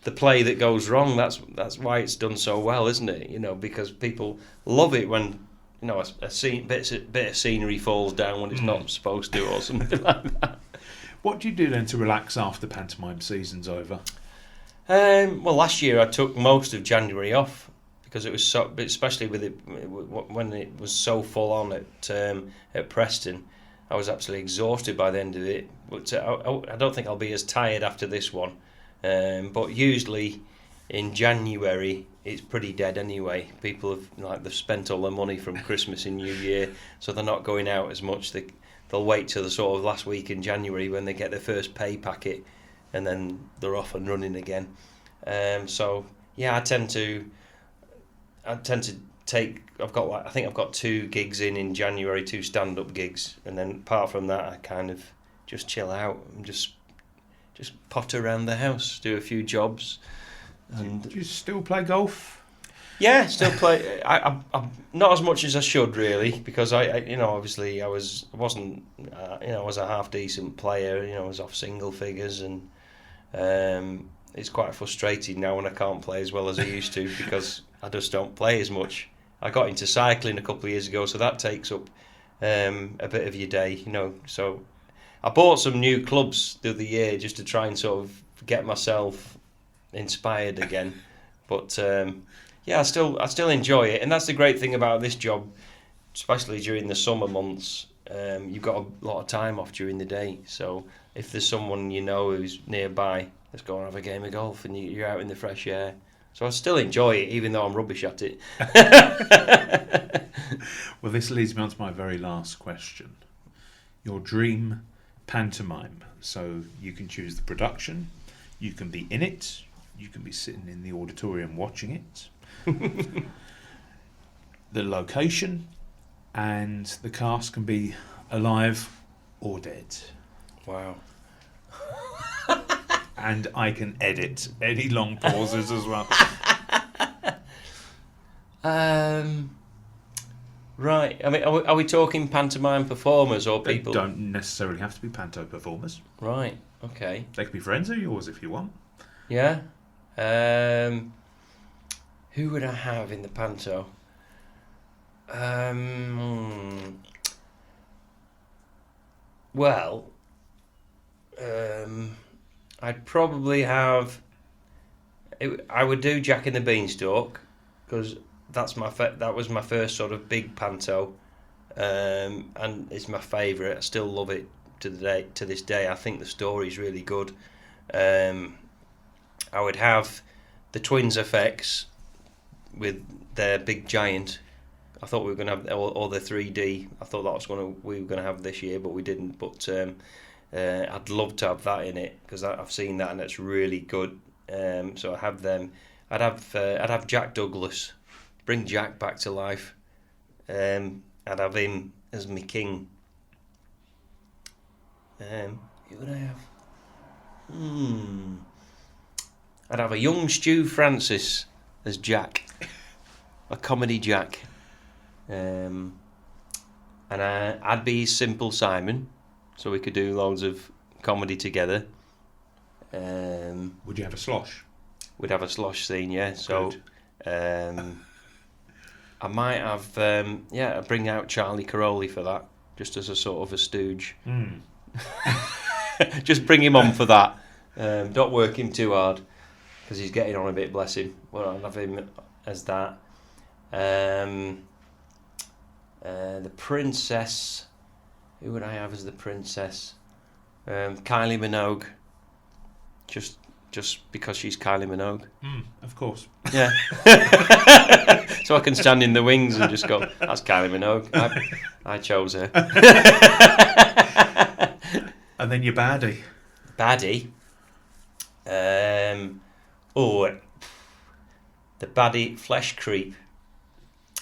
the play that goes wrong. That's why it's done so well, isn't it? Because people love it when a scene bit of scenery falls down when it's not supposed to, or something like that. What do you do then to relax after pantomime season's over? Well, last year I took most of January off because it was so, especially with it when it was so full on at Preston. I was absolutely exhausted by the end of it. But I don't think I'll be as tired after this one. But usually in January it's pretty dead anyway. People they've spent all their money from Christmas and New Year, so they're not going out as much. They'll wait till the sort of last week in January when they get their first pay packet, and then they're off and running again. So yeah, I tend to take. I think I've got 2 gigs in January, 2 stand-up gigs, and then apart from that, I kind of just chill out and just potter around the house, do a few jobs, And do you still play golf? yeah, still play. I'm not as much as I should really, because I obviously I wasn't I was a half decent player. I was off single figures, and it's quite frustrating now when I can't play as well as I used to because I just don't play as much. I got into cycling a couple of years ago, so that takes up a bit of your day, So I bought some new clubs the other year just to try and sort of get myself inspired again. But yeah, I still enjoy it, and that's the great thing about this job, especially during the summer months. You've got a lot of time off during the day, so if there's someone who's nearby, let's go and have a game of golf, and you're out in the fresh air. So I still enjoy it, even though I'm rubbish at it. Well, this leads me on to my very last question. Your dream pantomime. So you can choose the production, you can be in it, you can be sitting in the auditorium watching it, the location, and the cast can be alive or dead. Wow. And I can edit any long pauses as well. Right. I mean, are we talking pantomime performers or They people? don't necessarily have to be panto performers. Right. Okay. They could be friends of yours if you want. Yeah. Who would I have in the panto? Well, I'd probably have. I would do Jack and the Beanstalk because that was my first sort of big panto, and it's my favourite. I still love it to this day. I think the story's really good. I would have the Twins Effects with their big giant. I thought we were going to have all the 3D. I thought that was we were going to have this year, but we didn't. But I'd love to have that in it because I've seen that and it's really good. So I have them. I'd have Jack Douglas, bring Jack back to life. I'd have him as my king. Who would I have? I'd have a young Stu Francis as Jack, a comedy Jack. And I'd be Simple Simon, so we could do loads of comedy together. Would you have a slosh? We'd have a slosh scene, yeah. So, I might have, I'd bring out Charlie Caroli for that, just as a sort of a stooge. Just bring him on for that. Don't work him too hard, because he's getting on a bit, bless him. Well, I'll have him as that. The princess. Who would I have as the princess? Kylie Minogue. Just because she's Kylie Minogue. Of course. Yeah. So I can stand in the wings and just go, that's Kylie Minogue. I chose her. And then your baddie. Baddie. The baddie flesh creep.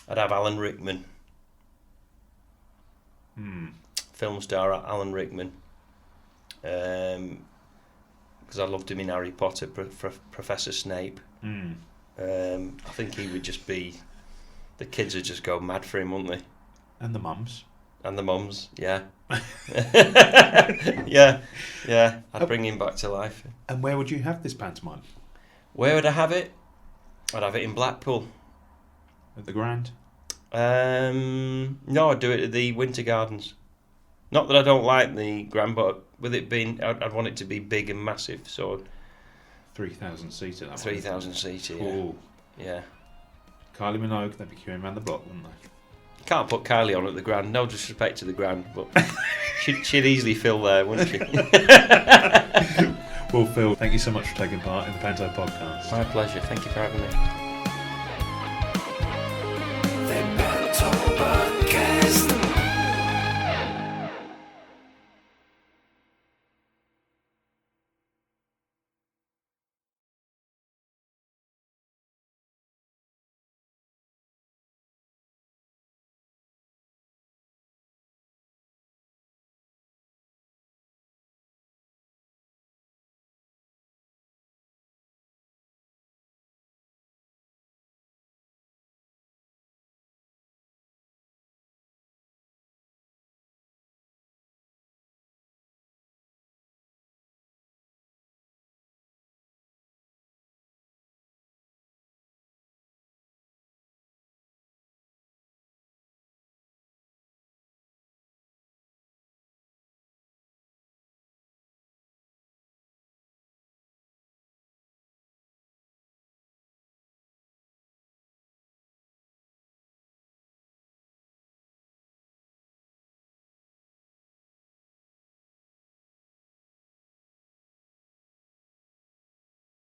I'd have Alan Rickman. Film star Alan Rickman. Because I loved him in Harry Potter, Professor Snape. I think he would just be. The kids would just go mad for him, wouldn't they? And the mums. And the mums, yeah. yeah. I'd bring him back to life. And where would you have this pantomime? Where would I have it? I'd have it in Blackpool. At the Grand? No, I'd do it at the Winter Gardens. Not that I don't like the Grand, but with it being, I'd want it to be big and massive. So 3,000 seater. That 3,000 seater. Cool. Yeah. Kylie Minogue, they'd be queuing around the block, wouldn't they? Can't put Kylie on at the Grand. No disrespect to the Grand, but she'd easily fill there, wouldn't she? Well, Phil, thank you so much for taking part in the Panto podcast. My pleasure. Thank you for having me.